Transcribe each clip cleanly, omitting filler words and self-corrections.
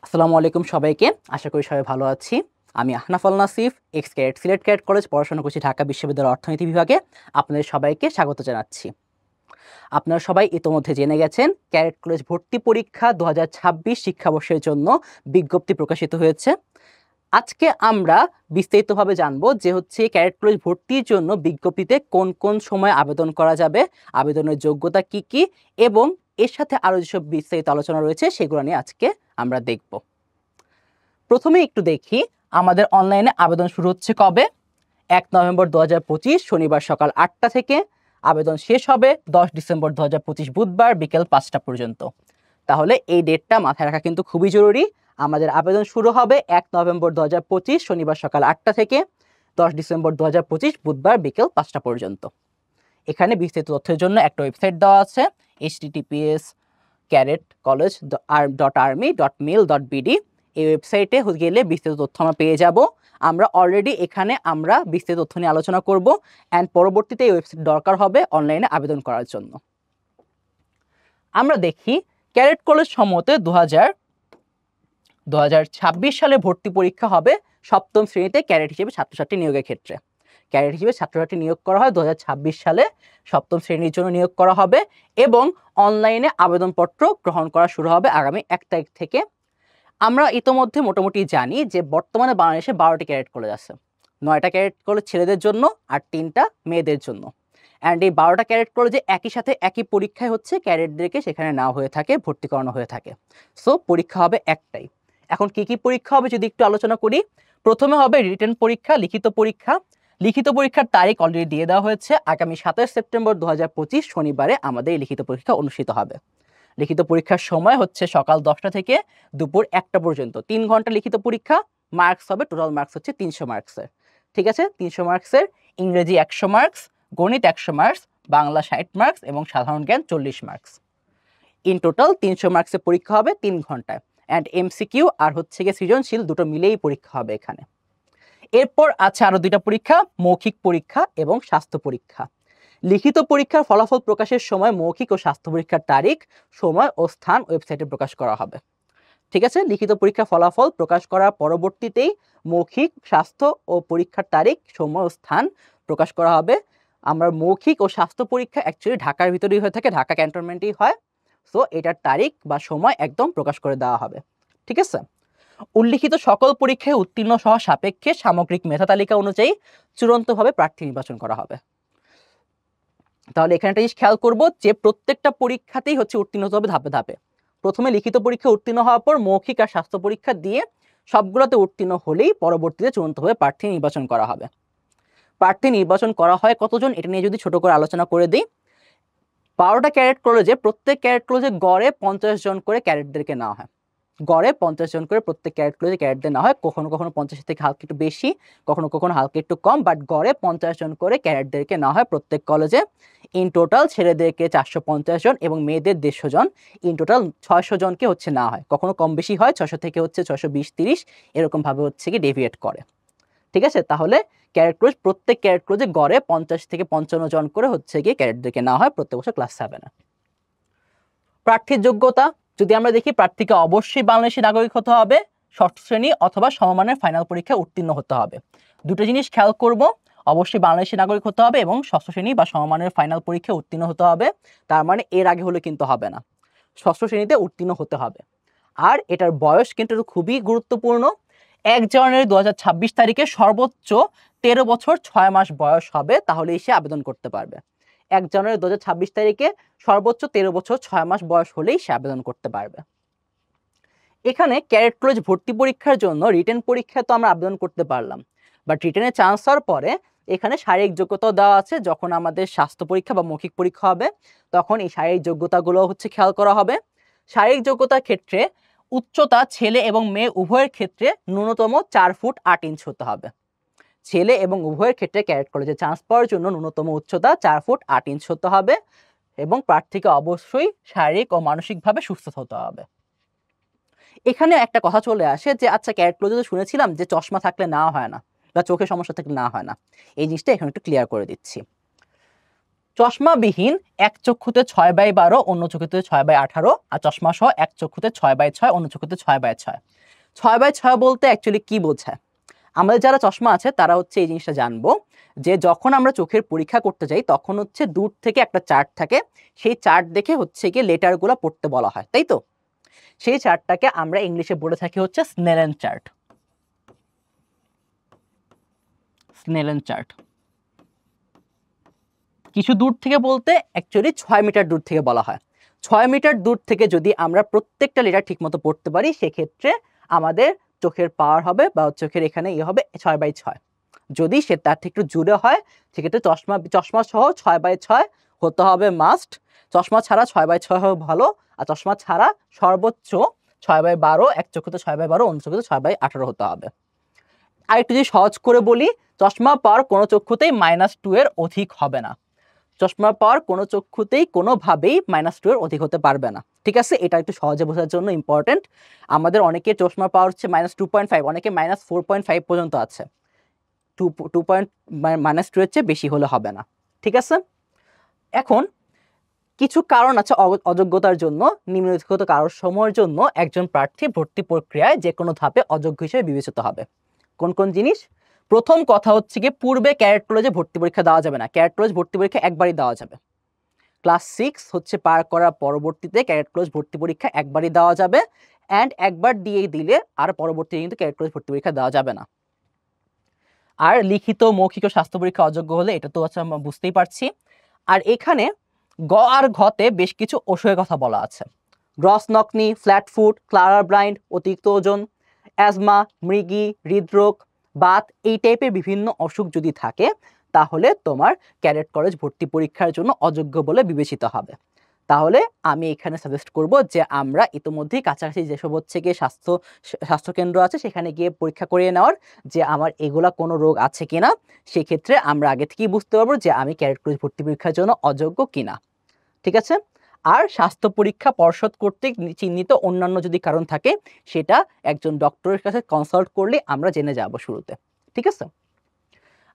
আসসালামু আলাইকুম সবাইকে। আশা করি সবাই ভালো আছি। আমি Ahnaf Al Nasif, ex cadet, Sylhet cadet college পড়াশোনা করছি ঢাকা বিশ্ববিদ্যালয়ের অর্থনীতি বিভাগে। আপনাদের সবাইকে স্বাগত জানাচ্ছি। আপনারা সবাই ইতোমধ্যে জেনে গেছেন ক্যাডেট কলেজ ভর্তি পরীক্ষা ২০২৬ শিক্ষাবর্ষের জন্য বিজ্ঞপ্তি প্রকাশিত হয়েছে। আজকে আমরা বিস্তারিতভাবে জানবো যে ক্যাডেট কলেজ ভর্তির জন্য বিজ্ঞপ্তিতে কোন কোন সময় আবেদন করা যাবে, আবেদনের যোগ্যতা কি কি, এবং এর সাথে আরও যেসব বিস্তারিত আলোচনা রয়েছে সেগুলো নিয়ে আজকে আমরা দেখব। প্রথমে একটু দেখি আমাদের অনলাইনে আবেদন শুরু হচ্ছে কবে। ১ নভেম্বর ২০২৫ শনিবার সকাল ৮টা থেকে আবেদন শেষ হবে ১০ ডিসেম্বর ২০২৫ বুধবার বিকেল ৫টা পর্যন্ত। তাহলে এই ডেটটা মাথায় রাখা কিন্তু খুবই জরুরি। আমাদের আবেদন শুরু হবে ১ নভেম্বর ২০২৫ শনিবার সকাল ৮টা থেকে ১০ ডিসেম্বর ২০২৫ বুধবার বিকেল ৫টা পর্যন্ত। এখানে বিস্তারিত তথ্যের জন্য একটা ওয়েবসাইট দেওয়া আছে, https://cadetcollege.army.mil.bd। এই ওয়েবসাইটে গেলে বিস্তারিত তথ্য আমরা পেয়ে যাব। আমরা অলরেডি এখানে বিস্তারিত তথ্য নিয়ে আলোচনা করব, অ্যান্ড পরবর্তীতে এই ওয়েবসাইট দরকার হবে অনলাইনে আবেদন করার জন্য। আমরা দেখি ক্যাডেট কলেজ সম্মতে ২০২৬ সালে ভর্তি পরীক্ষা হবে সপ্তম শ্রেণীতে ক্যাডেট হিসেবে ছাত্রছাত্রী নিয়োগের ক্ষেত্রে। ক্যাডেট হিসেবে ছাত্রছাত্রী নিয়োগ করা হয় ২০২৬ সালে, সপ্তম শ্রেণীর জন্য নিয়োগ করা হবে এবং অনলাইনে আবেদনপত্র গ্রহণ করা শুরু হবে আগামী ১ তারিখ থেকে। আমরা ইতোমধ্যে মোটামুটি জানি যে বর্তমানে বাংলাদেশে ১২টি ক্যাডেট কলেজ আছে। ৯টা ক্যাডেট কলেজ ছেলেদের জন্য আর ৩টা মেয়েদের জন্য। অ্যান্ড এই ১২টা ক্যাডেট কলেজে একই সাথে একই পরীক্ষায় ক্যাডেটদেরকে সেখানে নেওয়া হয়ে থাকে, ভর্তি করানো হয়ে থাকে। সো পরীক্ষা হবে একটাই। এখন কি কি পরীক্ষা হবে যদি একটু আলোচনা করি। প্রথমে হবে রিটেন পরীক্ষা, লিখিত পরীক্ষা। লিখিত পরীক্ষার তারিখ অলরেডি দিয়ে দেওয়া হয়েছে। আগামী ২৭ সেপ্টেম্বর ২০২৫ শনিবারে আমাদের এই লিখিত পরীক্ষা অনুষ্ঠিত হবে। লিখিত পরীক্ষার সময় হচ্ছে সকাল ১০টা থেকে দুপুর ১টা পর্যন্ত। ৩ ঘন্টা লিখিত পরীক্ষা। মার্কস হবে, টোটাল মার্কস হচ্ছে ৩০০ মার্কসের। ঠিক আছে, ৩০০ মার্কসের। ইংরেজি ১০০ মার্কস, গণিত ১০০ মার্কস, বাংলা ৬০ মার্কস এবং সাধারণ জ্ঞান ৪০ মার্কস। ইন টোটাল ৩০০ মার্কসের পরীক্ষা হবে ৩ ঘন্টায়। অ্যান্ড এমসিকিউ আর সৃজনশীল দুটো মিলেই পরীক্ষা হবে এখানে। এরপর আছে আরো দুইটা পরীক্ষা, মৌখিক পরীক্ষা এবং স্বাস্থ্য পরীক্ষা। লিখিত পরীক্ষার ফলাফল প্রকাশের সময় মৌখিক ও স্বাস্থ্য পরীক্ষার তারিখ, সময় ও স্থান ওয়েবসাইটে প্রকাশ করা হবে। ঠিক আছে, লিখিত পরীক্ষার ফলাফল প্রকাশ করার পরবর্তীতেই মৌখিক, স্বাস্থ্য ও পরীক্ষার তারিখ, সময় ও স্থান প্রকাশ করা হবে। আমরা মৌখিক ও স্বাস্থ্য পরীক্ষা অ্যাকচুয়ালি ঢাকার ভিতরেই হয়ে থাকে, ঢাকা ক্যান্টনমেন্টেই হয়। সো এটার তারিখ বা সময় একদম প্রকাশ করে দেওয়া হবে। ঠিক আছে, উল্লিখিত সকল পরীক্ষায় উত্তীর্ণ সহ সাপেক্ষে সামগ্রিক মেধা তালিকা অনুযায়ী চূড়ান্তভাবে প্রার্থী নির্বাচন করা হবে। তাহলে এখানে একটা জিনিস খেয়াল করব যে প্রত্যেকটা পরীক্ষাতেই উত্তীর্ণ হতে হবে ধাপে ধাপে। প্রথমে লিখিত পরীক্ষা উত্তীর্ণ হওয়ার পর মৌখিক আর স্বাস্থ্য পরীক্ষা দিয়ে সবগুলোতে উত্তীর্ণ হলেই পরবর্তীতে চূড়ান্তভাবে প্রার্থী নির্বাচন করা হবে। প্রার্থী নির্বাচন করা হয় কতজন, এটা নিয়ে যদি ছোট করে আলোচনা করে দিই। ১২টা ক্যাডেট কলেজে, প্রত্যেক ক্যাডেট কলেজে গড়ে ৫০ জন করে ক্যাডেটদেরকে নেওয়া হয়। গড়ে ৫০ জন করে প্রত্যেক ক্যাডেট কলেজে ক্যাডেটদের নেওয়া হয়। কখনো কখনো ৫০ থেকে হালকা একটু বেশি, কখনো কখনো হালকা একটু কম, বাট গড়ে ৫০ জন করে ক্যাডেটদেরকে নেওয়া হয় প্রত্যেক কলেজে। ইন টোটাল ছেলেদেরকে ৪৫০ জন এবং মেয়েদের ১৫০ জন। ইন টোটাল ৬০০ জনকে নেওয়া হয়। কখনো কম বেশি হয়, ৬০০ থেকে ৬২০-৩০ এরকমভাবে ডেভিয়েট করে। ঠিক আছে, তাহলে ক্যাডেট কলেজ, প্রত্যেক ক্যাডেট কলেজে গড়ে ৫০ থেকে ৫৫ জন করে ক্যাডেটদেরকে নেওয়া হয় প্রত্যেক বছর ক্লাস 7-এ। প্রার্থীর যোগ্যতা যদি আমরা দেখি, প্রার্থীকে অবশ্যই বাংলাদেশি নাগরিক হতে হবে, ষষ্ঠ শ্রেণী অথবা সমমানের ফাইনাল পরীক্ষায় উত্তীর্ণ হতে হবে। দুটো জিনিস খেয়াল করব, অবশ্যই বাংলাদেশি নাগরিক হতে হবে এবং ষষ্ঠ শ্রেণী বা সমমানের ফাইনাল পরীক্ষায় উত্তীর্ণ হতে হবে। তার মানে এর আগে হলে কিন্তু হবে না, ষষ্ঠ শ্রেণীতে উত্তীর্ণ হতে হবে। আর এটার বয়স কিন্তু খুবই গুরুত্বপূর্ণ। ১ জানুয়ারি ২০২৬ তারিখে সর্বোচ্চ ১৩ বছর ৬ মাস বয়স হবে, তাহলেই সে আবেদন করতে পারবে। ১ জানুয়ারি ২০২৬ তারিখে সর্বোচ্চ ১৩ বছর ৬ মাস বয়স হলেই সে আবেদন করতে পারবে। এখানে ক্যাডেট কলেজ ভর্তি পরীক্ষার জন্য রিটেন পরীক্ষায় তো আমরা আবেদন করতে পারলাম, বাট রিটেনে চান্স হওয়ার পরে এখানে শারীরিক যোগ্যতাও দেওয়া আছে। যখন আমাদের স্বাস্থ্য পরীক্ষা বা মৌখিক পরীক্ষা হবে তখন এই শারীরিক যোগ্যতাগুলো খেয়াল করা হবে। শারীরিক যোগ্যতার ক্ষেত্রে উচ্চতা ছেলে এবং মেয়ে উভয়ের ক্ষেত্রে ন্যূনতম ৪ ফুট ৮ ইঞ্চ হতে হবে। ছেলে এবং উভয়ের ক্ষেত্রে ক্যাডেট কলেজে চান্স পাওয়ার জন্য ন্যূনতম উচ্চতা ৪ ফুট ৮ ইঞ্চ হতে হবে এবং প্রার্থীকে অবশ্যই শারীরিক ও মানসিকভাবে সুস্থ হতে হবে। এখানে একটা কথা চলে আসে যে আচ্ছা, ক্যাডেট কলেজে তো শুনেছিলাম যে চশমা থাকলে নেওয়া হয় না বা চোখের সমস্যা থাকলে নেওয়া হয় না। এই জিনিসটা এখানে একটু ক্লিয়ার করে দিচ্ছি। চশমাবিহীন এক চক্ষুতে 6/12, অন্য চক্ষুতে 6/18, আর চশমা সহ এক চক্ষুতে 6/6, অন্য চক্ষুতে 6/6। 6/6 বলতে অ্যাকচুয়ালি কি বোঝায়? আমাদের যারা চশমা আছে তারা হচ্ছে এই জিনিসটা জানবো যে যখন আমরা চোখের পরীক্ষা করতে যাই তখন হচ্ছে দূর থেকে একটা চার্ট থাকে, সেই চার্ট দেখে হচ্ছে গিয়ে লেটারগুলো পড়তে বলা হয়, তাই তো? সেই চার্টটাকে আমরা ইংলিশে বলে থাকি হচ্ছে স্নেলেন চার্ট। স্নেলেন চার্ট কিছু দূর থেকে বলতে অ্যাকচুয়ালি 6 মিটার দূর থেকে বলা হয়। 6 মিটার দূর থেকে যদি আমরা প্রত্যেকটা লেটার ঠিকমতো পড়তে পারি সেক্ষেত্রে আমাদের চোখের পাওয়ার হবে বা চোখের এখানে হবে 6/6। যদি সে তার থেকে একটু জুড়ে হয় সেক্ষেত্রে চশমা সহ 6/6 হতে হবে মাস্ট। চশমা ছাড়া 6/6 হবে ভালো, আর চশমা ছাড়া সর্বোচ্চ 6/12, এক চক্ষুতে 6/12, অন্য চক্ষুতে 6/18 হতে হবে। আর একটু যদি সহজ করে বলি, চশমা পাওয়ার কোনো চক্ষুতেই -2 এর অধিক হবে না। চশমা পাওয়ার কোনো চক্ষুতেই কোনোভাবেই -2 এর অধিক হতে পারবে না, ঠিক আছে? এটা একটু সহজে বোঝার জন্য ইম্পর্টেন্ট। আমাদের অনেকে চশমা পাওয়ার হচ্ছে -2.5, অনেকে -4.5 পর্যন্ত আছে। 2 পয়েন্ট -2 এর চেয়ে বেশি হলে হবে না, ঠিক আছে? এখন কিছু কারণ আছে অযোগ্যতার জন্য। নিম্নলিখিত কারণসমূহের জন্য একজন প্রার্থী ভর্তি প্রক্রিয়ায় যে কোনো ধাপে অযোগ্য হিসেবে বিবেচিত হবে। কোন কোন জিনিস? প্রথম কথা হচ্ছে গিয়ে পূর্বে ক্যাডেট কলেজে ভর্তি পরীক্ষা দেওয়া যাবে না। ক্যাডেট কলেজ ভর্তি পরীক্ষা একবারই দেওয়া যাবে। ক্লাস 6 হচ্ছে পার করার পরবর্তীতে ক্যাডেট কলেজ ভর্তি পরীক্ষা একবারই দেওয়া যাবে, অ্যান্ড একবার দিয়ে দিলে আর পরবর্তীতে কিন্তু ক্যাডেট কলেজ ভর্তি পরীক্ষা দেওয়া যাবে না। আর লিখিত, মৌখিক ও স্বাস্থ্য পরীক্ষা অযোগ্য হলে এটা তো আচ্ছা আমরা বুঝতেই পারছি। আর এখানে গ আর ঘতে বেশ কিছু অসুখের কথা বলা আছে। গ্রস নকনি, ফ্ল্যাট ফুট, ক্লারার ব্লাইন্ড, অতিরিক্ত ওজন, অ্যাজমা, মৃগী, হৃদরোগ, বাত, এই টাইপের বিভিন্ন অসুখ যদি থাকে তাহলে তোমার ক্যাডেট কলেজ ভর্তি পরীক্ষার জন্য অযোগ্য বলে বিবেচিত হবে। তাহলে আমি এখানে সাজেস্ট করব যে আমরা ইতোমধ্যেই কাছাকাছি যেসব হচ্ছে গিয়ে স্বাস্থ্যকেন্দ্র আছে সেখানে গিয়ে পরীক্ষা করিয়ে নেওয়ার, যে আমার এগুলা কোনো রোগ আছে কিনা। সেক্ষেত্রে আমরা আগে থেকেই বুঝতে পারবো যে আমি ক্যাডেট কলেজ ভর্তি পরীক্ষার জন্য অযোগ্য কিনা, ঠিক আছে? আর স্বাস্থ্য পরীক্ষা পর্ষদ কর্তৃক চিহ্নিত অন্যান্য যদি কারণ থাকে সেটা একজন ডক্টরের কাছে কনসাল্ট করলে আমরা জেনে যাব শুরুতে, ঠিক আছে?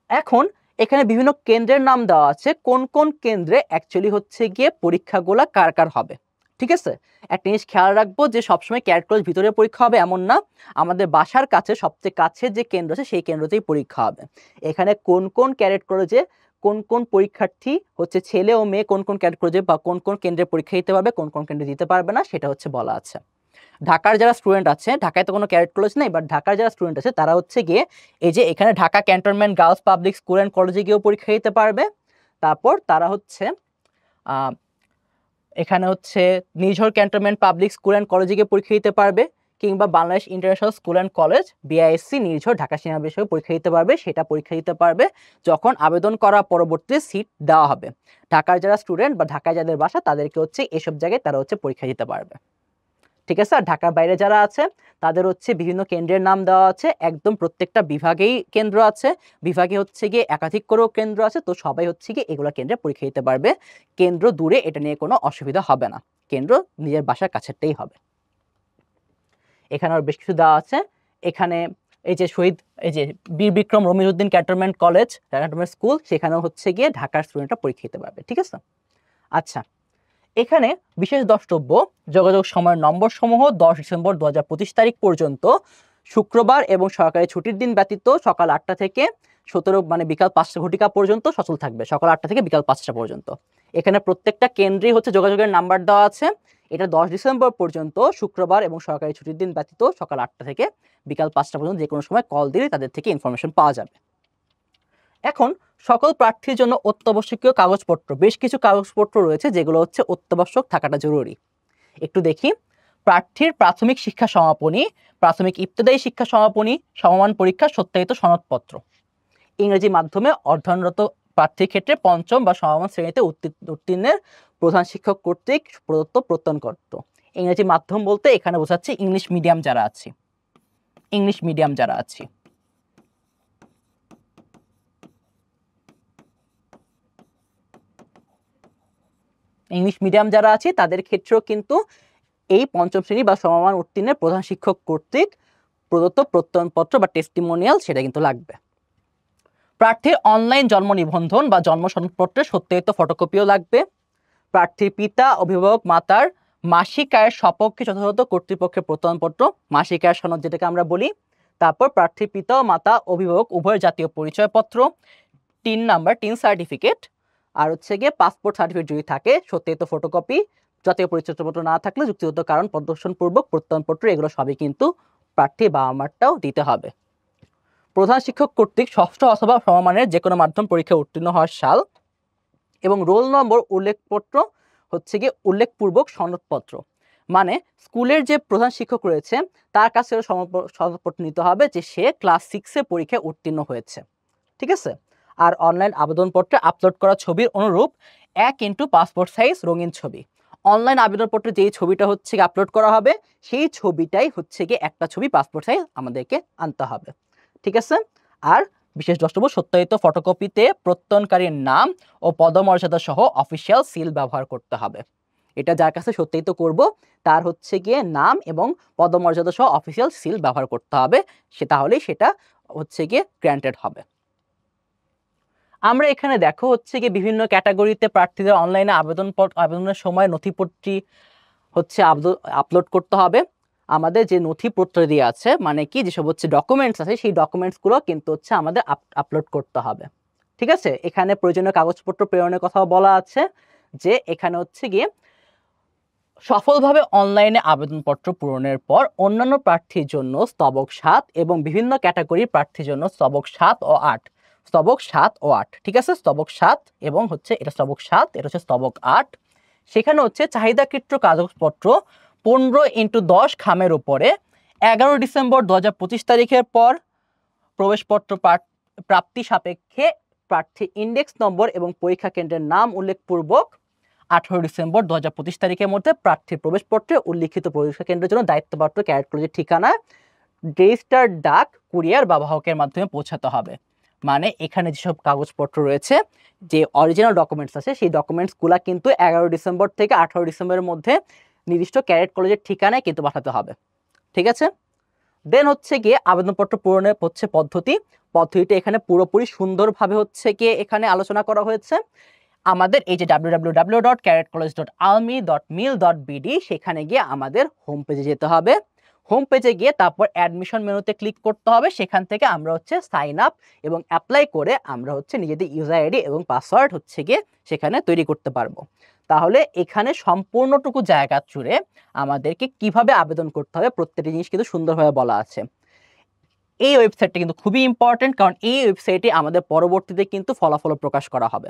এখন এখানে বিভিন্ন কেন্দ্রের নাম দেওয়া আছে, কোন কোন কেন্দ্রে অ্যাকচুয়ালি হচ্ছে গিয়ে পরীক্ষাগুলো কার কার হবে, ঠিক আছে? একটা জিনিস খেয়াল রাখবো যে সবসময় ক্যাডেট কলেজ ভিতরে পরীক্ষা হবে এমন না, আমাদের বাসার কাছে সবচেয়ে কাছে যে কেন্দ্র আছে সেই কেন্দ্রতেই পরীক্ষা হবে। এখানে কোন কোন ক্যাডেট কলেজে কোন কোন পরীক্ষার্থী হচ্ছে ছেলে ও মেয়ে কোন কোন ক্যাডেট কলেজে বা কোন কোন কেন্দ্রে পরীক্ষা দিতে পারবে, কোন কোন কেন্দ্রে দিতে পারবে না সেটা হচ্ছে বলা আছে। ঢাকার যারা স্টুডেন্ট আছে, ঢাকায় তো কোনো ক্যাডেট কলেজ নেই, বাট ঢাকার যারা স্টুডেন্ট আছে তারা হচ্ছে গিয়ে এই যে এখানে Dhaka cantonment girls public school and কলেজে গিয়েও পরীক্ষা দিতে পারবে। তারপর তারা হচ্ছে এখানে হচ্ছে নিঝর ক্যান্টনমেন্ট পাবলিক স্কুল অ্যান্ড কলেজে গিয়ে পরীক্ষা দিতে পারবে, কিংবা Bangladesh international school and college BISC Nirjhar Dhaka cinema বিষয়ে পরীক্ষা দিতে পারবে। সেটা পরীক্ষা দিতে পারবে যখন আবেদন করা পরবর্তীতে সিট দেওয়া হবে। ঢাকার যারা স্টুডেন্ট বা ঢাকায় যাদের বাসা তাদেরকে হচ্ছে এসব জায়গায় তারা হচ্ছে পরীক্ষা দিতে পারবে, ঠিক আছে? আর ঢাকার বাইরে যারা আছে তাদের হচ্ছে বিভিন্ন কেন্দ্রের নাম দেওয়া আছে, একদম প্রত্যেকটা বিভাগেই কেন্দ্র আছে, বিভাগে হচ্ছে গিয়ে একাধিক করেও কেন্দ্র আছে, তো সবাই হচ্ছে গিয়ে এগুলো কেন্দ্রে পরীক্ষা দিতে পারবে। কেন্দ্র দূরে এটা নিয়ে কোনো অসুবিধা হবে না, কেন্দ্র নিজের বাসার কাছেরটাই হবে। এখানে আর বেশ কিছু দেওয়া আছে। এখানে এই যে এই যে Bir Bikram Ramizuddin Cantonment College, Cantonment School, সেখানেও হচ্ছে গিয়ে ঢাকার স্টুডেন্টরা পরীক্ষা দিতে পারবে, ঠিক আছে? আচ্ছা, এখানে বিশেষ দ্রষ্টব্য, যোগাযোগ সময়ের নম্বর সমূহ 10 ডিসেম্বর 2025 তারিখ পর্যন্ত শুক্রবার এবং সরকারি ছুটির দিন ব্যতীত সকাল 8টা থেকে 17 মানে বিকাল 5টা ঘটিকা পর্যন্ত সচল থাকবে, সকাল 8টা থেকে বিকাল 5টা পর্যন্ত। এখানে প্রত্যেকটা কেন্দ্রেই হচ্ছে যোগাযোগের নাম্বার দেওয়া আছে। এটা 10 ডিসেম্বর পর্যন্ত শুক্রবার এবং সরকারি ছুটির দিন ব্যতীত সকাল 8টা থেকে বিকাল 5টা পর্যন্ত যে কোনো সময় কল দিলে তাদের থেকে ইনফরমেশন পাওয়া যাবে। এখন সকল প্রার্থীর জন্য অত্যাবশ্যকীয় কাগজপত্র, বেশ কিছু কাগজপত্র রয়েছে যেগুলো হচ্ছে অত্যাবশ্যক থাকাটা জরুরি। একটু দেখি। প্রার্থীর প্রাথমিক শিক্ষা সমাপনী, প্রাথমিক ইবতেদায়ী শিক্ষা সমাপনী, সমমান পরীক্ষা সত্যায়িত সনদপত্র। ইংরেজি মাধ্যমে অধ্যয়নরত প্রার্থীর ক্ষেত্রে পঞ্চম বা সমমান শ্রেণীতে উত্তীর্ণের প্রধান শিক্ষক কর্তৃক প্রদত্ত প্রত্যয়নপত্র। ইংরেজি মাধ্যম বলতে এখানে বোঝাচ্ছে ইংলিশ মিডিয়াম যারা আছি, ইংলিশ মিডিয়াম যারা আছি। ইংলিশ মিডিয়াম যারা আছে তাদের ক্ষেত্রেও কিন্তু এই পঞ্চম শ্রেণী বা সমমান উত্তীর্ণের প্রধান শিক্ষক কর্তৃক প্রদত্ত প্রত্যয়নপত্র বা টেস্টিমোনিয়াল সেটা কিন্তু লাগবে। প্রার্থীর অনলাইন জন্ম নিবন্ধন বা জন্ম সনদপত্রের সত্যায়িত ফটোকপিও লাগবে। প্রার্থীর পিতা অভিভাবক মাতার মাসিক আয়ের সপক্ষে যথাযথ কর্তৃপক্ষের প্রত্যয়নপত্র, মাসিক আয়ের সনদ যেটাকে আমরা বলি। তারপর প্রার্থীর পিতা ও মাতা অভিভাবক উভয়ের জাতীয় পরিচয়পত্র, টিন সার্টিফিকেট, আর হচ্ছে গিয়ে পাসপোর্ট সার্টিফিকেট যদি থাকে সত্যায়িত ফটোকপি, জাতীয় পরিচয়পত্র না থাকলে যুক্তিগত কারণ প্রদর্শনপূর্বক প্রত্যয়নপত্র, এগুলো সবই কিন্তু প্রার্থী বাবা মারটাও দিতে হবে। প্রধান শিক্ষক কর্তৃক ষষ্ঠ অথবা সমমানের যে কোনো মাধ্যম পরীক্ষায় উত্তীর্ণ হওয়ার সাল এবং রোল নম্বর উল্লেখপত্র হচ্ছে গিয়ে উল্লেখপূর্বক সনদপত্র, মানে স্কুলের যে প্রধান শিক্ষক রয়েছে তার কাছে সনদপত্র নিতে হবে যে সে ক্লাস 6-এ পরীক্ষায় উত্তীর্ণ হয়েছে, ঠিক আছে। আর অনলাইন আবেদনপত্রে আপলোড করা ছবির অনুরূপ 1x পাসপোর্ট সাইজ রঙিন ছবি। অনলাইন আবেদনপত্রে যেই ছবিটা হচ্ছে আপলোড করা হবে সেই ছবিটাই হচ্ছে গিয়ে একটা ছবি পাসপোর্ট সাইজ আমাদেরকে আনতে হবে, ঠিক আছে। আর বিশেষ দ্রষ্টব্য, সত্যায়িত ফটোকপিতে প্রত্যয়নকারীর নাম ও পদমর্যাদা সহ অফিসিয়াল সিল ব্যবহার করতে হবে। এটা যার কাছে সত্যায়িত করব তার হচ্ছে গিয়ে নাম এবং পদমর্যাদা সহ অফিসিয়াল সিল ব্যবহার করতে হবে, সে তাহলেই সেটা হচ্ছে গিয়ে গ্র্যান্টেড হবে। আমরা এখানে দেখো হচ্ছে গিয়ে বিভিন্ন ক্যাটাগরিতে প্রার্থীদের অনলাইনে আবেদনের সময় নথিপত্রটি হচ্ছে আপলোড করতে হবে। আমাদের যে নথিপত্র দিয়ে আছে, মানে কি যেসব হচ্ছে ডকুমেন্টস আছে, সেই ডকুমেন্টসগুলো কিন্তু হচ্ছে আমাদের আপলোড করতে হবে, ঠিক আছে। এখানে প্রয়োজনীয় কাগজপত্র প্রেরণের কথাও বলা আছে, যে এখানে হচ্ছে গিয়ে সফলভাবে অনলাইনে আবেদনপত্র পূরণের পর অন্যান্য প্রার্থীর জন্য স্তবক 7 এবং বিভিন্ন ক্যাটাগরির প্রার্থীর জন্য স্তবক 7 ও 8, স্তবক 7 ও 8, ঠিক আছে। স্তবক 7 এবং হচ্ছে এটা স্তবক 7, এটা হচ্ছে স্তবক 8। সেখানে হচ্ছে চাহিদাকৃত কাগজপত্র 15x10 খামের উপরে 11 ডিসেম্বর 2025 তারিখের পর প্রবেশপত্র প্রাপ্তি সাপেক্ষে প্রার্থী ইন্ডেক্স নম্বর এবং পরীক্ষা কেন্দ্রের নাম উল্লেখপূর্বক 18 ডিসেম্বর 2025 তারিখের মধ্যে প্রার্থীর প্রবেশপত্রে উল্লিখিত পরীক্ষা কেন্দ্রের জন্য দায়িত্বপ্রাপ্ত ক্যাডেট কলেজের ঠিকানা রেজিস্টার্ড ডাক, কুরিয়ার বা বাহকের মাধ্যমে পৌঁছাতে হবে। মানে এখানে যেসব কাগজপত্র রয়েছে, যে অরিজিনাল ডকুমেন্টস আছে, সেই ডকুমেন্টসগুলো কিন্তু 11 ডিসেম্বর থেকে 18 ডিসেম্বরের মধ্যে নির্দিষ্ট ক্যাডেট কলেজের ঠিকানায় কিন্তু পাঠাতে হবে, ঠিক আছে। দেন হচ্ছে গিয়ে আবেদনপত্র পূরণের হচ্ছে পদ্ধতিটা এখানে পুরোপুরি সুন্দরভাবে হচ্ছে গিয়ে এখানে আলোচনা করা হয়েছে। আমাদের এই যে www.caretcollege.almi.mil.bd সেখানে গিয়ে আমাদের হোম পেজে যেতে হবে। হোম পেজে গিয়ে তারপর অ্যাডমিশন মেনুতে ক্লিক করতে হবে। সেখান থেকে আমরা হচ্ছে সাইন আপ এবং অ্যাপ্লাই করে আমরা হচ্ছে নিজেদের ইউজার আইডি এবং পাসওয়ার্ড হচ্ছে গিয়ে সেখানে তৈরি করতে পারবো। তাহলে এখানে সম্পূর্ণটুকু জায়গা জুড়ে আমাদেরকে কিভাবে আবেদন করতে হবে প্রত্যেকটি জিনিস কিন্তু সুন্দরভাবে বলা আছে। এই ওয়েবসাইটটা কিন্তু খুবই ইম্পর্টেন্ট, কারণ এই ওয়েবসাইটে আমাদের পরবর্তীতে কিন্তু ফলাফল প্রকাশ করা হবে।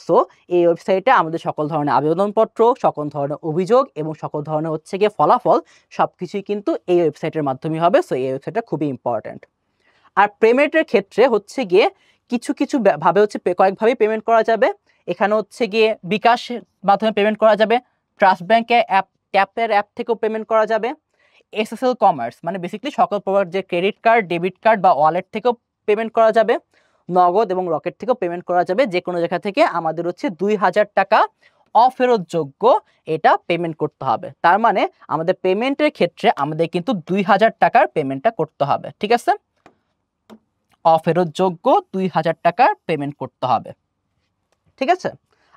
সো এই ওয়েবসাইটে আমাদের সকল ধরনের আবেদনপত্র, সকল ধরনের অভিযোগ এবং সকল ধরনের হচ্ছে গিয়ে ফলাফল সবকিছুই কিন্তু এই ওয়েবসাইটের মাধ্যমে হবে। সো এই ওয়েবসাইটটা খুবই ইম্পর্টেন্ট। আর পেমেন্টের ক্ষেত্রে হচ্ছে গিয়ে কিছু ভাবে হচ্ছে কয়েকভাবেই পেমেন্ট করা যাবে। এখানে হচ্ছে গিয়ে বিকাশ মাধ্যমে পেমেন্ট করা যাবে, ট্রাস্ট ব্যাংকের ট্যাপের অ্যাপ থেকেও পেমেন্ট করা যাবে, SSL কমার্স মানে বেসিক্যালি সকল প্রকার যে ক্রেডিট কার্ড, ডেবিট কার্ড বা ওয়ালেট থেকেও পেমেন্ট করা যাবে, নগদ এবং রকেট থেকেও পেমেন্ট করা যাবে। যে কোনো জায়গা থেকে আমাদের হচ্ছে 2000 টাকা অফেরতযোগ্য এটা পেমেন্ট করতে হবে। তার মানে আমাদের পেমেন্টের ক্ষেত্রে আমাদের কিন্তু 2000 টাকার পেমেন্টটা করতে হবে, ঠিক আছে। অফেরতযোগ্য 2000 টাকার পেমেন্ট করতে হবে, ঠিক আছে।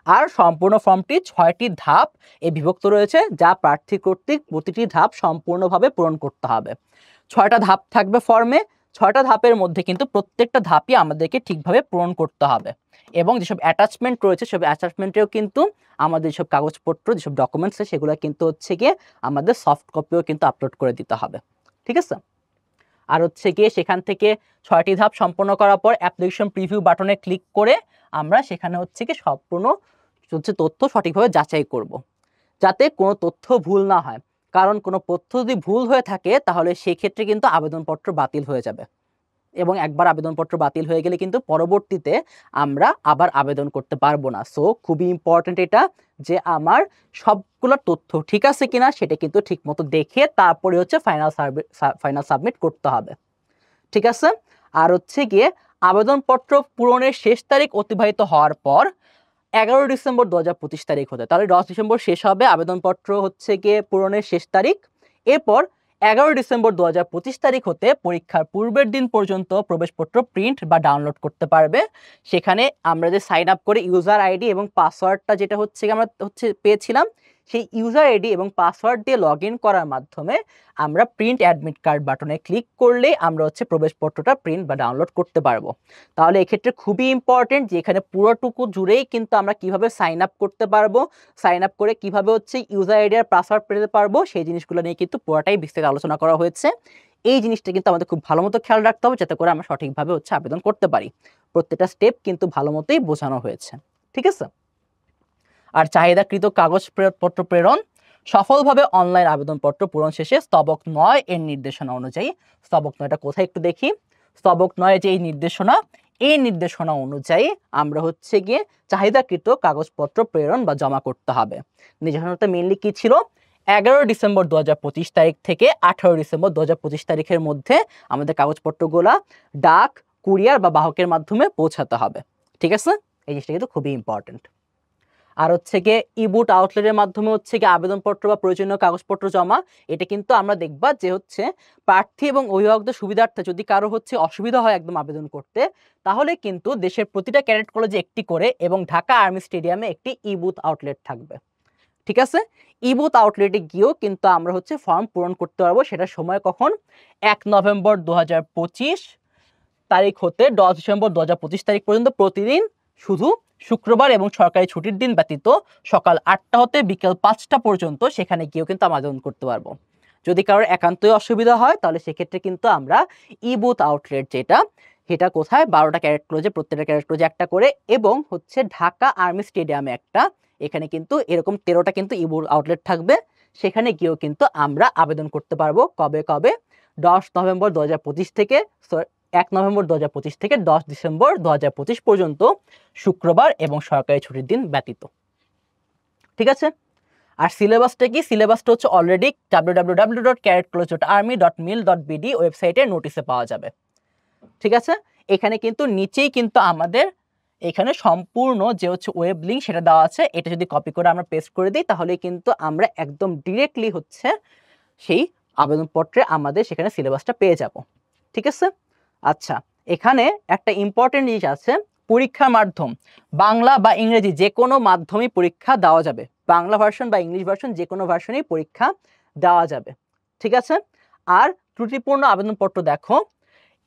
আর সম্পূর্ণ ফর্মটি 6টি ধাপ এ বিভক্ত রয়েছে, যা প্রার্থী কর্তৃক প্রতিটি ধাপ সম্পূর্ণভাবে পূরণ করতে হবে। 6টা ধাপ থাকবে ফর্মে। 6টা ধাপের মধ্যে কিন্তু প্রত্যেকটা ধাপই আমাদেরকে ঠিকভাবে পূরণ করতে হবে, এবং যেসব অ্যাটাচমেন্ট রয়েছে সব অ্যাটাচমেন্টেও কিন্তু আমাদের যেসব কাগজপত্র, যেসব ডকুমেন্টস সেগুলো কিন্তু হচ্ছে গিয়ে আমাদের সফট কপিও কিন্তু আপলোড করে দিতে হবে, ঠিক আছে। আর হচ্ছে গিয়ে সেখান থেকে 6টি ধাপ সম্পন্ন করার পর অ্যাপ্লিকেশন প্রিভিউ বাটনে ক্লিক করে আমরা সেখানে হচ্ছে গিয়ে সম্পূর্ণ তথ্য সঠিকভাবে যাচাই করব, যাতে কোনো তথ্য ভুল না হয়। কারণ কোনো তথ্য যদি ভুল হয়ে থাকে তাহলে সেই ক্ষেত্রে কিন্তু আবেদনপত্র বাতিল হয়ে যাবে, এবং একবার আবেদনপত্র বাতিল হয়ে গেলে কিন্তু পরবর্তীতে আমরা আবার আবেদন করতে পারবো না। সো খুবই ইম্পর্টেন্ট এটা, যে আমার সবগুলো তথ্য ঠিক আছে কিনা সেটা কিন্তু ঠিকমতো দেখে তারপরে হচ্ছে ফাইনাল সাবমিট করতে হবে, ঠিক আছে। আর হচ্ছে গিয়ে আবেদনপত্র পূরণের শেষ তারিখ অতিবাহিত হওয়ার পর 11 ডিসেম্বর 2025 তারিখ হতে, তাহলে 10 ডিসেম্বর শেষ হবে আবেদনপত্র হচ্ছে গিয়ে পূরণের শেষ তারিখ। এরপর 11 ডিসেম্বর 2025 তারিখ হতে পরীক্ষার পূর্বের দিন পর্যন্ত প্রবেশপত্র প্রিন্ট বা ডাউনলোড করতে পারবে। সেখানে আমরা যে সাইন আপ করে ইউজার আইডি এবং পাসওয়ার্ডটা যেটা হচ্ছে আমরা পেয়েছিলাম, সেই ইউজার আইডি এবং পাসওয়ার্ড দিয়ে লগ ইন করার মাধ্যমে আমরা প্রিন্ট অ্যাডমিট কার্ড বাটনে ক্লিক করলে আমরা প্রবেশপত্রটা প্রিন্ট বা ডাউনলোড করতে পারবো। তাহলে এক্ষেত্রে খুবই ইম্পর্টেন্ট যে এখানে পুরোটুকু জুড়েই কিন্তু আমরা কিভাবে সাইন আপ করতে পারবো, সাইন আপ করে কিভাবে ইউজার আইডি আর পাসওয়ার্ড পেতে পারবো, সেই জিনিসগুলো নিয়ে কিন্তু পুরোটাই বিস্তারিত আলোচনা করা হয়েছে। এই জিনিসটা কিন্তু আমাদের খুব ভালো মতো খেয়াল রাখতে হবে, যাতে করে আমরা সঠিকভাবে আবেদন করতে পারি। প্রত্যেকটা স্টেপ কিন্তু ভালো মতোই বোঝানো হয়েছে, ঠিক আছে। আর চাহিদাকৃত কাগজপত্র প্রেরণ সফলভাবে অনলাইন আবেদনপত্র পূরণ শেষে স্তবক 9 এর নির্দেশনা অনুযায়ী, স্তবক 9টা কোথায় একটু দেখি, স্তবক 9 যে এই নির্দেশনা অনুযায়ী আমরা চাহিদাকৃত কাগজপত্র প্রেরণ বা জমা করতে হবে। নির্দেশনাটা মেইনলি কি ছিল, 11 ডিসেম্বর 2025 তারিখ থেকে 18 ডিসেম্বর 2025 তারিখের মধ্যে আমাদের কাগজপত্রগুলা ডাক, কুরিয়ার বা বাহকের মাধ্যমে পৌঁছাতে হবে, ঠিক আছে। এই জিনিসটা কিন্তু খুবই ইম্পর্টেন্ট। আর ইবুট আউটলেটের মাধ্যমে আবেদনপত্র বা প্রয়োজনীয় কাগজপত্র জমা। এটা কিন্তু আমরা দেখবা যে প্রার্থী এবং অভিভাবকদের সুবিধার্থে যদি কারো অসুবিধা হয় একদম আবেদন করতে, তাহলে কিন্তু দেশের প্রতিটা ক্যাডেট কলেজে একটি করে এবং ঢাকা আর্মি স্টেডিয়ামে একটি ইবুথ আউটলেট থাকবে, ঠিক আছে। ইবুথ আউটলেটে গিয়েও কিন্তু আমরা ফর্ম পূরণ করতে পারবো। সেটা সময় কখন, 1 নভেম্বর 2025 তারিখ হতে 10 ডিসেম্বর 2025 তারিখ পর্যন্ত প্রতিদিন শুধু শুক্রবার এবং সরকারি ছুটির দিন ব্যতীত সকাল 8টা হতে বিকেল 5টা পর্যন্ত সেখানে গিয়েও কিন্তু আবেদন করতে পারবো। যদি কারোর একান্তই অসুবিধা হয় তাহলে সেক্ষেত্রে কিন্তু আমরা ইবুথ আউটলেট সেটা কোথায়, 12টা ক্যাডেট কলেজে, প্রত্যেকটা ক্যাডেট কলেজে একটা করে, এবং ঢাকা আর্মি স্টেডিয়ামে একটা, এখানে কিন্তু এরকম 13টা কিন্তু ইবুথ আউটলেট থাকবে। সেখানে গিয়েও কিন্তু আমরা আবেদন করতে পারবো। কবে 10 নভেম্বর 2025 থেকে 1 নভেম্বর 2025 থেকে 10 ডিসেম্বর 2025 পর্যন্ত শুক্রবার এবং সরকারি ছুটির দিন ব্যতীত, ঠিক আছে। আর সিলেবাসটা কি, সিলেবাসটা অলরেডি www.cadetcollege.army.mil.bd ওয়েবসাইটে নোটিশে পাওয়া যাবে, ঠিক আছে। এখানে কিন্তু নিচেই কিন্তু আমাদের এখানে সম্পূর্ণ যে ওয়েব লিঙ্ক সেটা দেওয়া আছে। এটা যদি কপি করে আমরা পেস্ট করে দিই তাহলে কিন্তু আমরা একদম ডিরেক্টলি সেই আবেদনপত্রে আমাদের সেখানে সিলেবাসটা পেয়ে যাব, ঠিক আছে। আচ্ছা, এখানে একটা ইম্পর্টেন্ট জিনিস আছে, পরীক্ষার মাধ্যম বাংলা বা ইংরেজি যে কোনো মাধ্যমেই পরীক্ষা দেওয়া যাবে। বাংলা ভার্সন বা ইংলিশ ভার্সন যে কোনো ভার্সনেই পরীক্ষা দেওয়া যাবে, ঠিক আছে। আর ত্রুটিপূর্ণ আবেদনপত্র দেখো,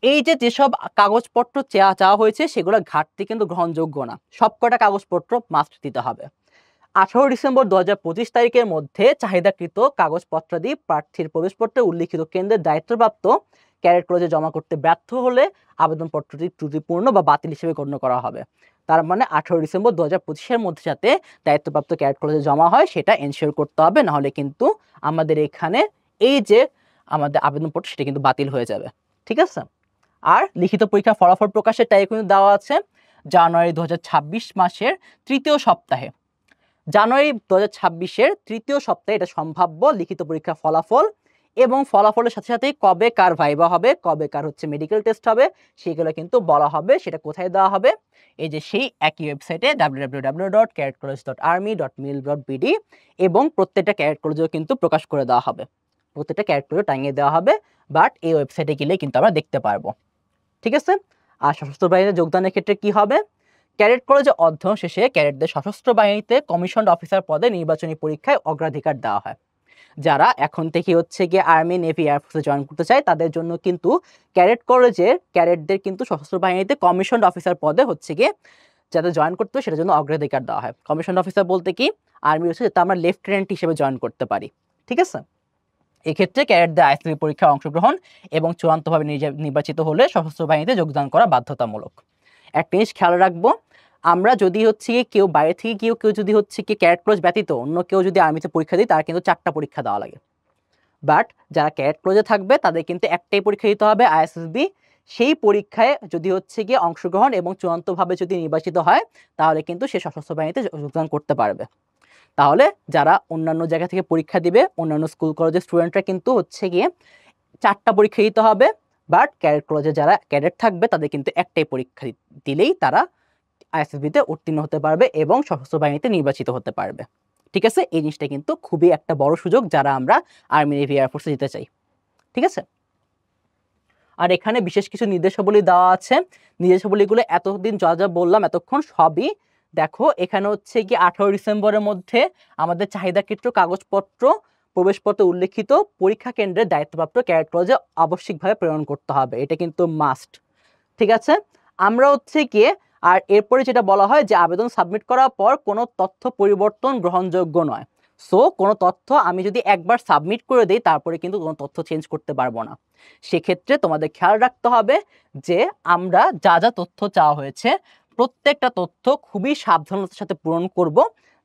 এই যেসব কাগজপত্র চাওয়া হয়েছে সেগুলো ঘাটতি কিন্তু গ্রহণযোগ্য না। সবকটা কাগজপত্র মাস্ট দিতে হবে। 18 ডিসেম্বর 2025 তারিখের মধ্যে চাহিদাকৃত কাগজপত্রাদি প্রার্থীর প্রবেশপত্রে উল্লিখিত কেন্দ্রের দায়িত্বপ্রাপ্ত ক্যাডেট কলেজে জমা করতে ব্যর্থ হলে আবেদনপত্রটি ত্রুটিপূর্ণ বা বাতিল হিসেবে গণ্য করা হবে। তার মানে 18 ডিসেম্বর 2025-এর মধ্যে যাতে দায়িত্বপ্রাপ্ত ক্যাডেট কলেজে জমা হয় সেটা এনশিওর করতে হবে, নাহলে কিন্তু আমাদের এখানে এই যে আমাদের আবেদনপত্র সেটা কিন্তু বাতিল হয়ে যাবে, ঠিক আছে। আর লিখিত পরীক্ষার ফলাফল প্রকাশের তারিখ কিন্তু দেওয়া আছে জানুয়ারি 2026 মাসের তৃতীয় সপ্তাহে। জানুয়ারি 2026-এর তৃতীয় সপ্তাহে এটা সম্ভাব্য লিখিত পরীক্ষার ফলাফল, এবং ফলাফলের সাথে সাথেই কবে কার ভাইবা হবে, কবে কার মেডিকেল টেস্ট হবে সেগুলো কিন্তু বলা হবে। সেটা কোথায় দেওয়া হবে, এই যে সেই একই ওয়েবসাইটে www.cadetcollege.army.mil.bd, এবং প্রত্যেকটা ক্যাডেট কলেজেও কিন্তু প্রকাশ করে দেওয়া হবে, প্রত্যেকটা ক্যাডেট কলেজে টাঙিয়ে দেওয়া হবে। বাট এই ওয়েবসাইটে গেলে কিন্তু আমরা দেখতে পারবো, ঠিক আছে। আর সশস্ত্র বাহিনীতে যোগদানের ক্ষেত্রে কি হবে, ক্যাডেট কলেজে অধ্যয়ন শেষে ক্যাডেটদের সশস্ত্র বাহিনীতে কমিশনড অফিসার পদে নির্বাচনী পরীক্ষায় অগ্রাধিকার দেওয়া হয়। যারা এখন থেকে আর্মি, নেভি, এয়ারফোর্সে জয়েন করতে চায় তাদের জন্য কিন্তু ক্যাডেট কলেজের ক্যাডেটদের কিন্তু সশস্ত্র বাহিনীতে কমিশনড অফিসার পদে যাতে জয়েন করতে হয় সেটার জন্য অগ্রাধিকার দেওয়া হয়। কমিশনড অফিসার বলতে কি, আর্মি যাতে আমরা লেফটেন্যান্ট হিসেবে জয়েন করতে পারি, ঠিক আছে। এক্ষেত্রে ক্যাডেটদের আইএসএসবি পরীক্ষায় অংশগ্রহণ এবং চূড়ান্তভাবে নির্বাচিত হলে সশস্ত্র বাহিনীতে যোগদান করা বাধ্যতামূলক। একটা জিনিস খেয়াল রাখবো, আমরা যদি কেউ বাইরে থেকে কেউ যদি ক্যাডেট কলেজ ব্যতীত অন্য কেউ যদি আর্মিতে পরীক্ষা দিই তার কিন্তু 4টা পরীক্ষা দেওয়া লাগে। বাট যারা ক্যাডেট কলেজে থাকবে তাদের কিন্তু একটাই পরীক্ষা দিতে হবে, আইএসএসবি। সেই পরীক্ষায় যদি অংশগ্রহণ এবং চূড়ান্তভাবে যদি নির্বাচিত হয় তাহলে কিন্তু সে সশস্ত্র বাহিনীতে যোগদান করতে পারবে। তাহলে যারা অন্যান্য জায়গা থেকে পরীক্ষা দিবে, অন্যান্য স্কুল কলেজের স্টুডেন্টরা কিন্তু 4টা পরীক্ষা দিতে হবে। বাট ক্যাডেট কলেজে যারা ক্যাডেট থাকবে তাদের কিন্তু একটাই পরীক্ষা দিলেই তারা আইএসএসবিতে উত্তীর্ণ হতে পারবে এবং সশস্ত্র বাহিনীতে নির্বাচিত হতে পারবে, ঠিক আছে। এই জিনিসটা কিন্তু খুবই একটা বড় সুযোগ যারা আমরা আর্মি, নেভি, এয়ারফোর্সে যেতে চাই। ঠিক আছে। আর এখানে বিশেষ কিছু নির্দেশাবলী দেওয়া আছে। নির্দেশাবলীগুলো এতদিন যা যা বললাম এতক্ষণ সবই দেখো এখানে হচ্ছে কি 18 ডিসেম্বরের মধ্যে আমাদের চাহিদাকৃত কাগজপত্র প্রবেশপত্রে উল্লেখিত পরীক্ষা কেন্দ্রের দায়িত্বপ্রাপ্ত ক্যাডেট কলেজে আবশ্যিকভাবে প্রেরণ করতে হবে, এটা কিন্তু মাস্ট। ঠিক আছে, আমরা হচ্ছে গিয়ে আর এরপরে যেটা বলা হয় যে আবেদন সাবমিট করার পর কোনো তথ্য পরিবর্তন গ্রহণযোগ্য নয়। সো কোনো তথ্য আমি যদি একবার সাবমিট করে দিই তারপরে কিন্তু কোনো তথ্য চেঞ্জ করতে পারবো না। সেক্ষেত্রে তোমাদের খেয়াল রাখতে হবে যে আমরা যা যা তথ্য চাওয়া হয়েছে প্রত্যেকটা তথ্য খুবই সাবধানতার সাথে পূরণ করব,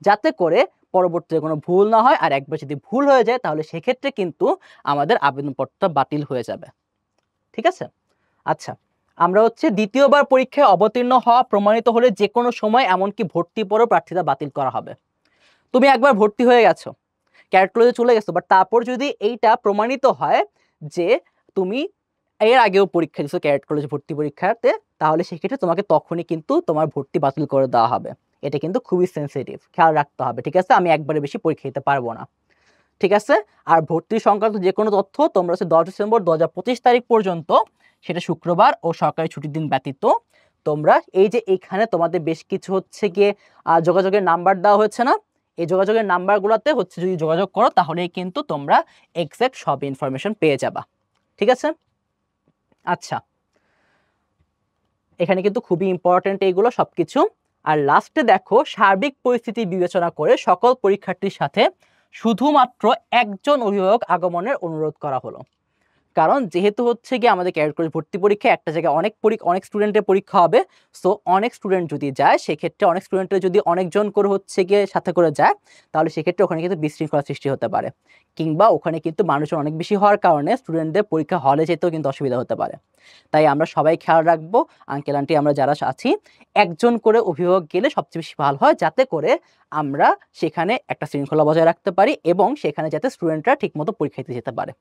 যাতে করে পরবর্তীতে কোনো ভুল না হয়। আর একবার যদি ভুল হয়ে যায় তাহলে সেক্ষেত্রে কিন্তু আমাদের আবেদনপত্রটা বাতিল হয়ে যাবে। ঠিক আছে, আচ্ছা, আমরা হচ্ছে দ্বিতীয়বার পরীক্ষায় অবতীর্ণ হওয়া প্রমাণিত হলে যে কোনো সময় এমনকি ভর্তির পরও প্রার্থিতা বাতিল করা হবে। তুমি একবার ভর্তি হয়ে গেছো, ক্যাডেট কলেজে চলে গেছো, বাট তারপর যদি এইটা প্রমাণিত হয় যে তুমি এর আগেও পরীক্ষা দিচ্ছ ক্যাডেট কলেজে ভর্তি পরীক্ষাতে, তাহলে সেক্ষেত্রে তোমাকে তখনই কিন্তু তোমার ভর্তি বাতিল করে দেওয়া হবে। এটা কিন্তু খুবই সেন্সিটিভ, খেয়াল রাখতে হবে। ঠিক আছে, আমি একবারে বেশি পরীক্ষা দিতে পারবো না। ঠিক আছে, আর ভর্তি সংক্রান্ত যে কোনো তথ্য তোমরা হচ্ছে 10 ডিসেম্বর 2025 তারিখ পর্যন্ত, সেটা শুক্রবার ও সরকারি ছুটির দিন ব্যতীত, তোমরা এই যে এখানে তোমাদের বেশ কিছু হচ্ছে গিয়ে যোগাযোগের নাম্বার দেওয়া হয়েছে না, এই যোগাযোগের নাম্বারগুলোতে হচ্ছে যদি যোগাযোগ করো তাহলেই কিন্তু তোমরা এক্সাক্ট সব ইনফরমেশন পেয়ে যাবা। ঠিক আছে, আচ্ছা, এখানে কিন্তু খুবই ইম্পর্টেন্ট এইগুলো সবকিছু। আর লাস্টে দেখো সার্বিক পরিস্থিতি বিবেচনা করে সকল পরীক্ষার্থীর সাথে শুধুমাত্র একজন অভিভাবক আগমনের অনুরোধ করা হলো। কারণ যেহেতু হচ্ছে কি আমাদের ক্যাডেট কলেজ ভর্তি পরীক্ষা একটা জায়গায় অনেক স্টুডেন্টের পরীক্ষা হবে, সো অনেক স্টুডেন্ট যদি যায় সেক্ষেত্রে অনেক স্টুডেন্টের যদি অনেকজন করে হচ্ছে গিয়ে সাথে করে যায় তাহলে সেক্ষেত্রে ওখানে কিন্তু বিশৃঙ্খলা সৃষ্টি হতে পারে, কিংবা ওখানে কিন্তু মানুষজন অনেক বেশি হওয়ার কারণে স্টুডেন্টদের পরীক্ষা হলে যেতেও কিন্তু অসুবিধা হতে পারে। তাই আমরা সবাই খেয়াল রাখবো, আঙ্কেল আন্টি আমরা যারা আছি একজন করে অভিভাবক গেলে সবচেয়ে বেশি ভালো হয়, যাতে করে আমরা সেখানে একটা শৃঙ্খলা বজায় রাখতে পারি এবং সেখানে যাতে স্টুডেন্টরা ঠিকমতো পরীক্ষা দিতে যেতে পারে।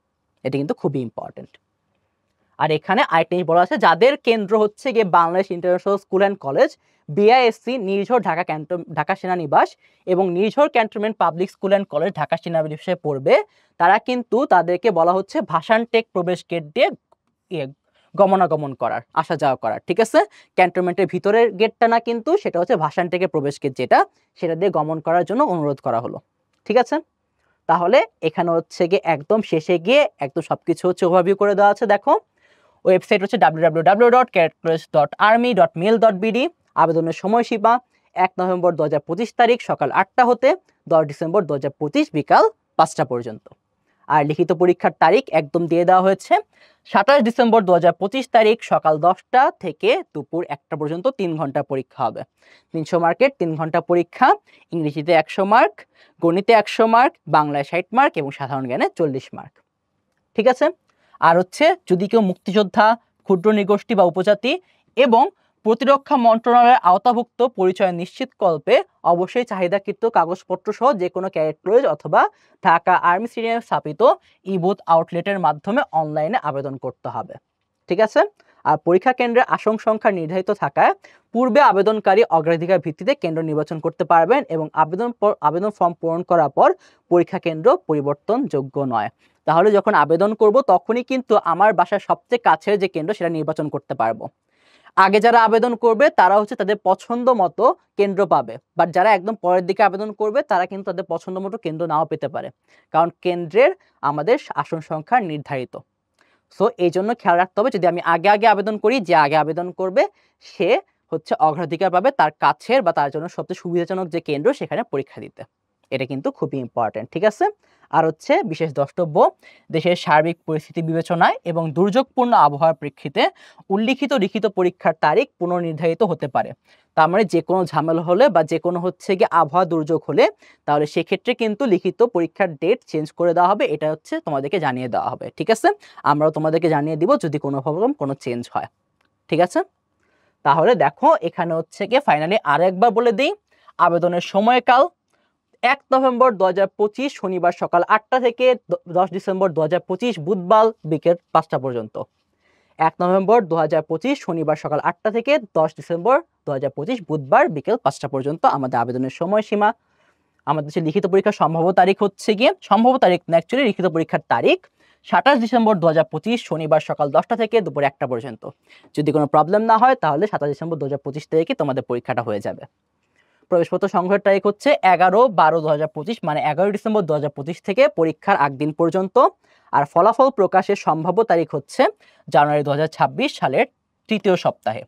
এটা কিন্তু খুবই ইম্পর্টেন্ট। আর এখানে আরেকটা জিনিস বলা আছে, যাদের কেন্দ্র হচ্ছে গিয়ে Bangladesh international school and college BISC Nirjhor Dhaka সেনানিবাস এবং Nirjhor cantonment public school and college Dhaka সেনানিবাসে পড়বে, তারা কিন্তু তাদেরকে বলা হচ্ছে ভাসান টেক প্রবেশ গেট দিয়ে গমনাগমন করার, আসা যাওয়া করার। ঠিক আছে, ক্যান্টনমেন্টের ভিতরের গেটটা না, কিন্তু সেটা হচ্ছে ভাসান টেকের প্রবেশ গেট, যেটা সেটা দিয়ে গমন করার জন্য অনুরোধ করা হলো। ঠিক আছে, তাহলে এখানে হচ্ছে গিয়ে একদম শেষে গিয়ে একদম সবকিছু হচ্ছে ওভারভিউ করে দেওয়া আছে। দেখো ওয়েবসাইট হচ্ছে www.cadetcollege.army.mil.bd। আবেদনের সময়সীমা 1 নভেম্বর 2025 তারিখ সকাল 8টা হতে 10 ডিসেম্বর 2025 বিকাল 5টা পর্যন্ত। আর লিখিত পরীক্ষার তারিখ একদম দিয়ে দেওয়া হয়েছে 27 ডিসেম্বর 2025 তারিখ সকাল 10টা থেকে দুপুর 1টা পর্যন্ত 3 ঘন্টা পরীক্ষা হবে। 300 মার্কের 3 ঘন্টা পরীক্ষা, ইংরেজিতে 100 মার্ক, গণিতে 100 মার্ক, বাংলায় 60 মার্ক এবং সাধারণ জ্ঞানে 40 মার্ক। ঠিক আছে, আর হচ্ছে যদি কেউ মুক্তিযোদ্ধা, ক্ষুদ্র নৃগোষ্ঠী বা উপজাতি এবং প্রতিরক্ষা মন্ত্রণালয়ের আওতাভুক্ত পরিচয় নিশ্চিতকল্পে অবশ্যই চাহিদাকৃত কাগজপত্র সহ যে কোনো ক্যাডেট কলেজ অথবা ঢাকা আর্মি স্টেডিয়ামে স্থাপিত ই-বুথ আউটলেটের মাধ্যমে অনলাইনে আবেদন করতে হবে। ঠিক আছে, আর পরীক্ষা কেন্দ্রের আসন সংখ্যা নির্ধারিত থাকায় পূর্বে আবেদনকারী অগ্রাধিকার ভিত্তিতে কেন্দ্র নির্বাচন করতে পারবেন এবং আবেদন ফর্ম পূরণ করার পর পরীক্ষা কেন্দ্র পরিবর্তনযোগ্য নয়। তাহলে যখন আবেদন করব তখনই কিন্তু আমার বাসার সবচেয়ে কাছের যে কেন্দ্র সেটা নির্বাচন করতে পারবো। আগে যারা আবেদন করবে তারা হচ্ছে তাদের পছন্দ মতো কেন্দ্র পাবে, বাট যারা একদম পরের দিকে আবেদন করবে তারা কিন্তু তাদের পছন্দ মতো কেন্দ্র নাও পেতে পারে, কারণ কেন্দ্রের আমাদের আসন সংখ্যা নির্ধারিত। সো এই জন্য খেয়াল রাখতে হবে, যদি আমি আগে আবেদন করি, যে আগে আবেদন করবে সে হচ্ছে অগ্রাধিকার পাবে তার কাছের বা তার জন্য সবচেয়ে সুবিধাজনক যে কেন্দ্র সেখানে পরীক্ষা দিতে। এটা কিন্তু খুবই ইম্পর্টেন্ট। ঠিক আছে, আর হচ্ছে বিশেষ দ্রষ্টব্য, দেশের সার্বিক পরিস্থিতি বিবেচনায় এবং দুর্যোগপূর্ণ আবহাওয়ার প্রেক্ষিতে উল্লিখিত লিখিত পরীক্ষার তারিখ পুনর্নির্ধারিত হতে পারে। তার মানে যে কোনো ঝামেলা হলে বা যে কোনো হচ্ছে গিয়ে আবহাওয়া দুর্যোগ হলে তাহলে সেক্ষেত্রে কিন্তু লিখিত পরীক্ষার ডেট চেঞ্জ করে দেওয়া হবে, এটা হচ্ছে তোমাদেরকে জানিয়ে দেওয়া হবে। ঠিক আছে, আমরাও তোমাদেরকে জানিয়ে দিব যদি কোনো রকম কোনো চেঞ্জ হয়। ঠিক আছে, তাহলে দেখো এখানে হচ্ছে গিয়ে ফাইনালি আরেকবার বলে দিই, আবেদনের সময়কাল 1 নভেম্বর 2025 শনিবার সকাল 8টা থেকে 10 ডিসেম্বর 2025 বুধবার বিকেল 5টা পর্যন্ত। 1 নভেম্বর 2025 শনিবার সকাল 8টা থেকে 10 ডিসেম্বর 2025 বুধবার বিকেল 5টা পর্যন্ত আমাদের আবেদনের সময়সীমা। আমাদের যে লিখিত পরীক্ষার সম্ভাব্য তারিখ হচ্ছে গিয়ে, সম্ভাব্য তারিখ না অ্যাকচুয়ালি লিখিত পরীক্ষার তারিখ 27 ডিসেম্বর 2025 শনিবার সকাল 10টা থেকে দুপুর 1টা পর্যন্ত। যদি কোনো প্রবলেম না হয় তাহলে 27 ডিসেম্বর 2025 তারিখে তোমাদের পরীক্ষাটা হয়ে যাবে। প্রবেশপত্র সংগ্রহের তারিখ হচ্ছে 11/12/2025, মানে 11 ডিসেম্বর 2025 থেকে পরীক্ষার আগদিন পর্যন্ত। আর ফলাফল প্রকাশের সম্ভাব্য তারিখ হচ্ছে জানুয়ারি 2026 সালের তৃতীয় সপ্তাহে।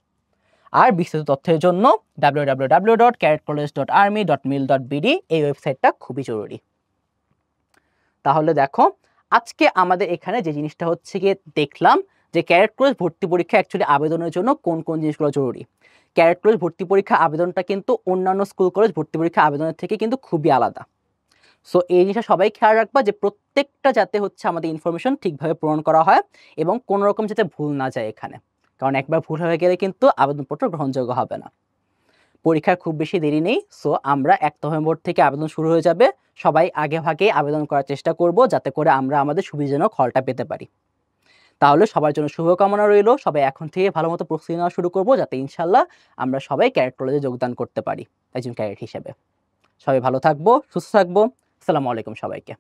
আর বিস্তারিত তথ্যের জন্য www.cadetcollege.army.mil.bd এই ওয়েবসাইটটা খুবই জরুরি। তাহলে দেখো, আজকে আমাদের এখানে যে জিনিসটা হচ্ছে গিয়ে দেখলাম যে ক্যাডেট কলেজ ভর্তি পরীক্ষা অ্যাকচুয়ালি আবেদনের জন্য কোন কোন জিনিসগুলো জরুরি। ক্যাডেট কলেজ ভর্তি পরীক্ষা আবেদনটা কিন্তু অন্যান্য স্কুল কলেজ ভর্তি পরীক্ষা আবেদনের থেকে কিন্তু খুবই আলাদা। সো এই জিনিসটা সবাই খেয়াল রাখবা যে প্রত্যেকটা যাতে হচ্ছে আমাদের ইনফরমেশন ঠিকভাবে পূরণ করা হয় এবং কোনো রকম যাতে ভুল না যায় এখানে, কারণ একবার ভুল হয়ে গেলে কিন্তু আবেদনপত্র গ্রহণযোগ্য হবে না। পরীক্ষার খুব বেশি দেরি নেই, সো আমরা 1 নভেম্বর থেকে আবেদন শুরু হয়ে যাবে। সবাই আগে ভাগে আবেদন করার চেষ্টা করব যাতে করে আমরা আমাদের সুবিধাজনক হলটা পেতে পারি। তাহলে সবার জন্য শুভকামনা রইল। সবাই এখন থেকে ভালো মতো প্রস্তুতি নেওয়া শুরু করব যাতে ইনশাল্লাহ আমরা সবাই ক্যাডেট কলেজে যোগদান করতে পারি একজন ক্যাডেট হিসেবে। সবাই ভালো থাকবো, সুস্থ থাকবো। আসসালামু আলাইকুম সবাইকে।